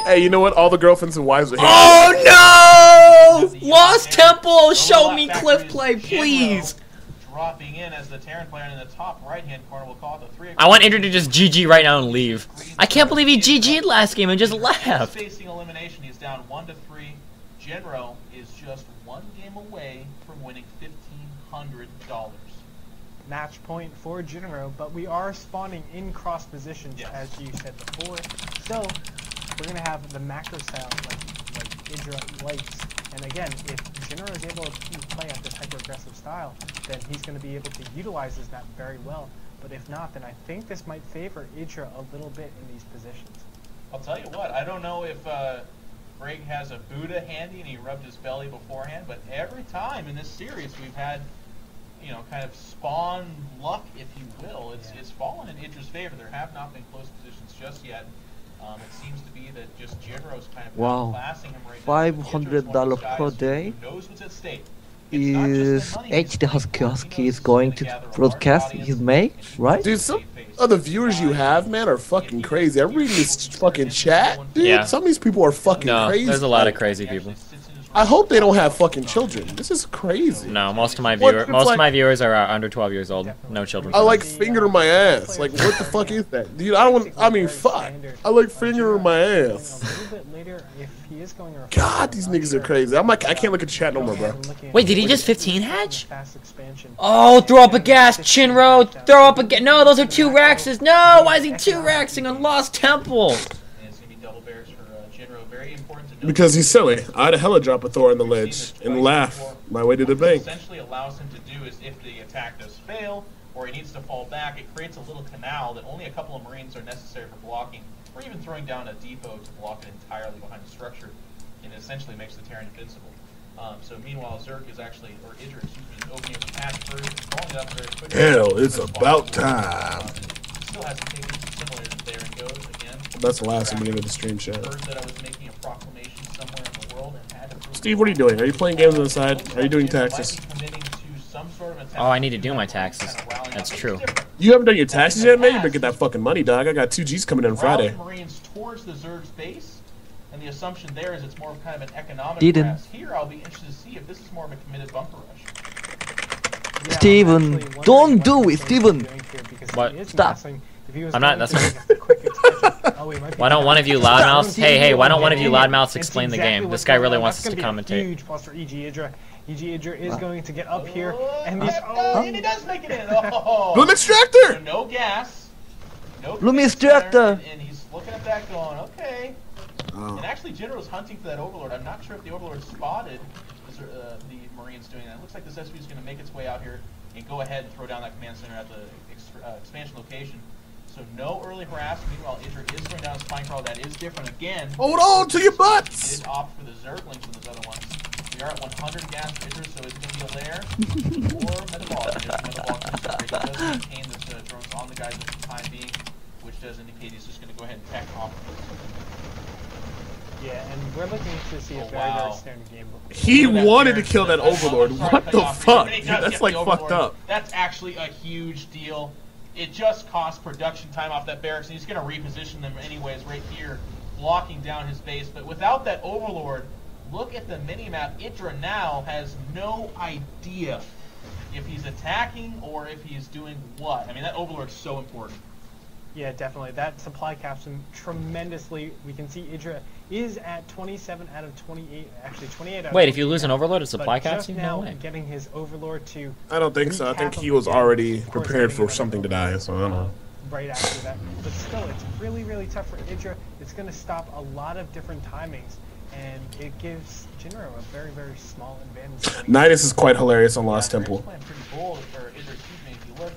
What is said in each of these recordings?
Hey, you know what? All the girlfriends and wives are here. Oh no! Lost Temple, show me cliff play, please. Dropping in as the Terran player in the top right-hand corner. We'll call it the 3. I want Idra to just GG right now and leave. I can't believe he GG'd last game and just left. Facing elimination, he's down 1-3. Jinro is just one game away from winning $1,500. Match point for Jinro, but we are spawning in cross positions, as you said before. So we're gonna have the macro style like Idra likes. And again, if Jinro is able to play at this hyper-aggressive style, then he's going to be able to utilize his map very well. But if not, then I think this might favor Idra a little bit in these positions. I'll tell you what, I don't know if Greg has a Buddha handy and he rubbed his belly beforehand, but every time in this series we've had, you know, kind of spawn luck, if you will. It's fallen in Idra's favor. There have not been close positions just yet. It seems to be that just Jinro's kind of classing him right now. $500 per day. Knows what's at stake. Is HD Husky is going to broadcast his make, right? Dude, some of the viewers you have, man, are fucking crazy. I'm reading this fucking chat, dude. Some of these people are fucking crazy. There's a lot of crazy people. I hope they don't have fucking children. This is crazy. No, most of my viewers are under 12 years old. No children. I like finger my ass. Like, what the fuck is that, dude? I mean, fuck. I like finger my ass. God, these niggas are crazy. I'm like, I can't look at chat no more, bro. Wait, did he just 15 hatch? Oh, throw up a gas, Jinro. Throw up a gas. No, those are 2 Raxes. No, why is he 2 Raxing on Lost Temple? Because he's silly. I'd hella drop a Thor on the ledge and laugh my way to the bank. Essentially allows him to do is if the attack does fail or he needs to fall back, it creates a little canal that only a couple of Marines are necessary for blocking, or even throwing down a depot to block it entirely behind the structure, and it essentially makes the Terran invincible. So meanwhile, Zerk is actually, or Idra, excuse me, is opening up the patch first, following it up very quickly. Hell, it's about time. Still has some things similar to there and goes again. That's the last minute of the stream chat. Heard that I was making a proclamation somewhere in the world and had to Steve, what are you doing? Are you playing games on the side? Are you doing taxes? Oh, I need to do my taxes. That's true. You haven't done your taxes yet, man? You better get that fucking money, dog. I got 2 G's coming in on Friday. Marines towards the Zerg's base, and the assumption there is it's more of kind of an economic grasp. Here, I'll be interested to see if this is more of a committed bunker rush. Steven, don't do it, Steven. What? Stop. I'm not. That's why don't one of you loudmouths? Hey, why don't one of you loudmouths explain the game? This guy really wants us to commentate. Huge plus for EG Idra. EG Idra is going to get up here, and and he does make it in. Oh, Bloom extractor. So no gas. No Bloom extractor. And he's looking at that, going, okay. And actually, Jinro's hunting for that Overlord. I'm not sure if the Overlord spotted the Marines doing that. It looks like this SB is going to make its way out here and go ahead and throw down that command center at the expansion location. So no early harassment. Meanwhile, Idra is going down a spine crawl. That is different again. Hold on to your butts! He did opt for the Zerglings and those other ones. We are at 100 gas for Idra, so it's going to be a lair or metabolic. He does maintain this drones on the guys at the time being, which does indicate he's just going to go ahead and tech off. Yeah, and we're looking to see a very standard game. He wanted to kill that Overlord. What the fuck? Dude, that's like fucked up. That's actually a huge deal. It just costs production time off that barracks, and he's going to reposition them anyways right here, blocking down his base. But without that Overlord, look at the mini-map. Idra now has no idea if he's attacking or if he's doing what. I mean, that Overlord's so important. Yeah, definitely. That supply caps him tremendously. We can see Idra is at 27 out of 28. Actually, 28 out of 28. Wait, if you lose an Overlord, it supply caps you? No way. Getting his Overlord to... I don't think so. I think he was already prepared for something to die, so I don't know. Right after that. But still, it's really, really tough for Idra. It's going to stop a lot of different timings, and it gives Jinro a very, very small advantage. Nidus is quite hilarious on Lost Temple. Pretty bold for Idra, excuse me, if you look.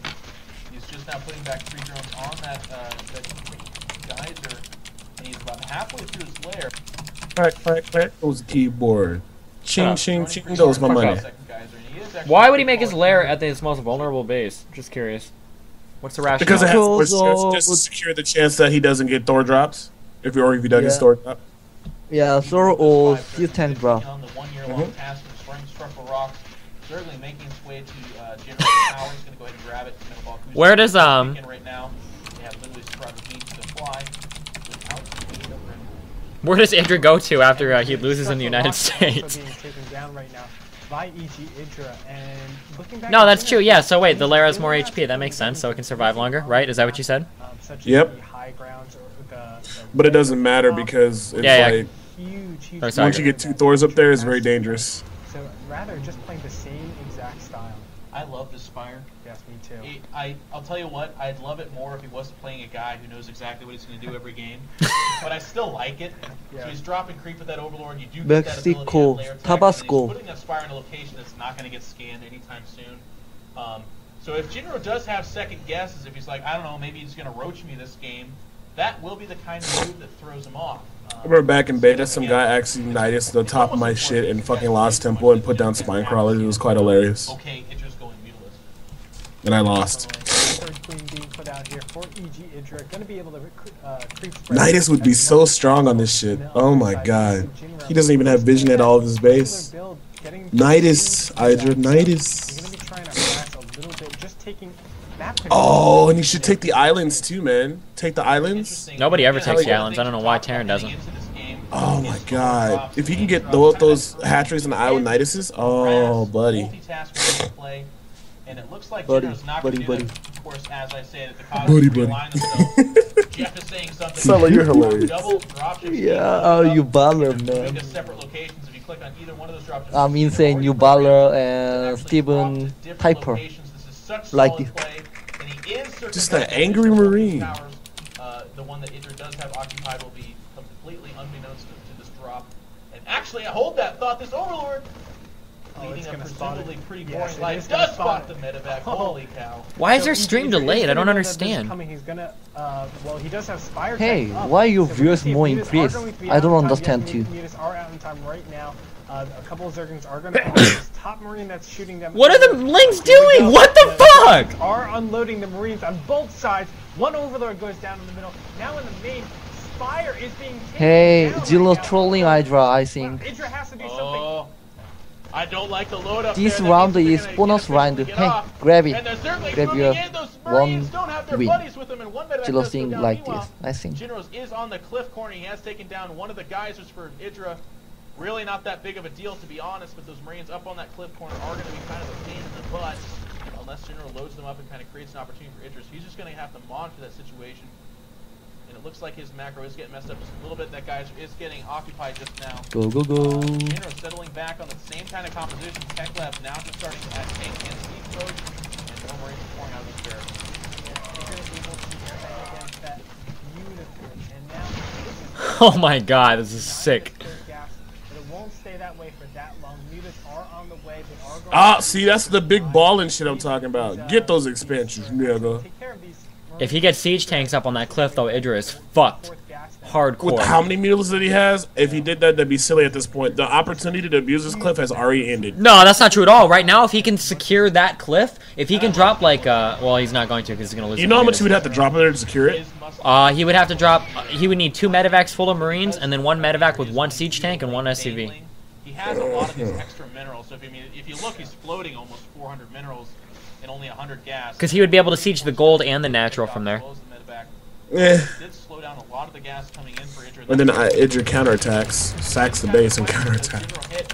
He's just now putting back 3 drones on that geyser, and he's about halfway through his lair. Alright. Goes the keyboard. Ching, ching, ching goes my money. Why would he make his lair at his most vulnerable base? Just curious. What's the rationale? Because it has just to secure the chance that he doesn't get Thor drops. If he does get Thor drop. Yeah, Thor or C10 drop. On the 1-year-long task of destroying structural rocks, certainly making its way to Jinro's tower. He's going to go ahead and grab it. Where does right now, they have literally scrubbed the beams to fly. Where does Idra go to after he loses in the United States? Being taken down right now by EG Idra, and looking back No, that's true. Yeah. So wait, the Lara has more HP. That makes sense. So it can survive longer, right? Is that what you said? Yep. But it doesn't matter because it's like huge. Once you get 2 Thors up there, it's very dangerous. So rather just playing the same exact style. I love this Spire. Yes, me too. I'll tell you what, I'd love it more if he wasn't playing a guy who knows exactly what he's going to do every game. But I still like it. Yeah. So he's dropping creep with that Overlord. You do get that ability Mexico, Tabasco. He's putting that Spire in a location that's not going to get scanned anytime soon. So if Jinro does have second guesses, if he's like, I don't know, maybe he's going to roach me this game, that will be the kind of move that throws him off. I remember back in beta, some guy actually Nidus the top of my shit and fucking lost Temple and put down Spine Crawlers. It was quite hilarious. Okay, Idra's going muteless. And I lost. Third queen being put out here for EG Idra. Gonna be able to creep spread. Nidus would be so strong on this shit. Oh my god. He doesn't even have vision at all of his base. Nidus, Idra, Nidus. You're gonna be trying to harass a little bit, just taking that. Oh, and you should take the islands too, man. Take the islands. Nobody ever takes the islands. I don't know why Terran doesn't. Oh my god. If you can get those hatcheries and the island Niduses, oh buddy. And it looks like Buddy. Of course, as I say, that the Cosmos realign themselves. Jeff is saying something. Cella, you're hilarious. Yeah, oh, you baller, man. Separate locations. If you click on either one of those dropships, I'm insane, you baller and Steven Typer. Like this. Just an angry Marine. The one that Idra does have occupied will be completely unbeknownst to this drop. And actually, I hold that thought. This Overlord, leading a presumably pretty boring life, does spot the medevac. Holy cow! Why is there stream delayed? I don't understand. He's gonna, well, he does have Spire. Hey, why your viewers more increased? I don't understand too. Are out in time right now. A couple of Zerglings are going to this top Marine that's shooting them. What are the Lings doing? What the fuck? Are unloading the Marines on both sides. One Overlord goes down in the middle. Now in the main, Spire is being taken Hey, down Jinro right trolling Idra, I think. Idra has to do something. I don't like the load up. This round is bonus round. Hey, grab it. Grab your one win. Jinro thing like this, I think. Jinro's is on the cliff corner. He has taken down one of the geysers for Idra. Really not that big of a deal, to be honest, but those Marines up on that cliff corner are going to be kind of a pain in the butt unless Jinro loads them up and kind of creates an opportunity for Idra. So he's just going to have to monitor that situation. And it looks like his macro is getting messed up just a little bit. That guy is getting occupied just now. Go, go, go. Jinro settling back on the same kind of composition. Tech Labs now just starting to add tank and siege mode. And no Marines are pouring out of this barrel. Oh my god, this is sick. See, that's the big ball and shit I'm talking about. Get those expansions, nigga. If he gets siege tanks up on that cliff, though, Idra is fucked. Hardcore. With how many mules that he has, if he did that, that'd be silly at this point. The opportunity to abuse this cliff has already ended. No, that's not true at all. Right now, if he can secure that cliff, if he can drop like, well, he's not going to because he's going to lose. You know how much he would have to drop in there to secure it? He would have to drop, he would need 2 medevacs full of Marines, and then 1 medevac with 1 siege tank and 1 SCV. He has a lot of these extra minerals, so if you look, he's floating almost 400 minerals and only 100 gas. Because he would be able to siege the gold and the natural from there. Yeah. Did slow down a lot of the gas coming in for Idra. And then Idra counterattacks, sacks the base and counterattacks.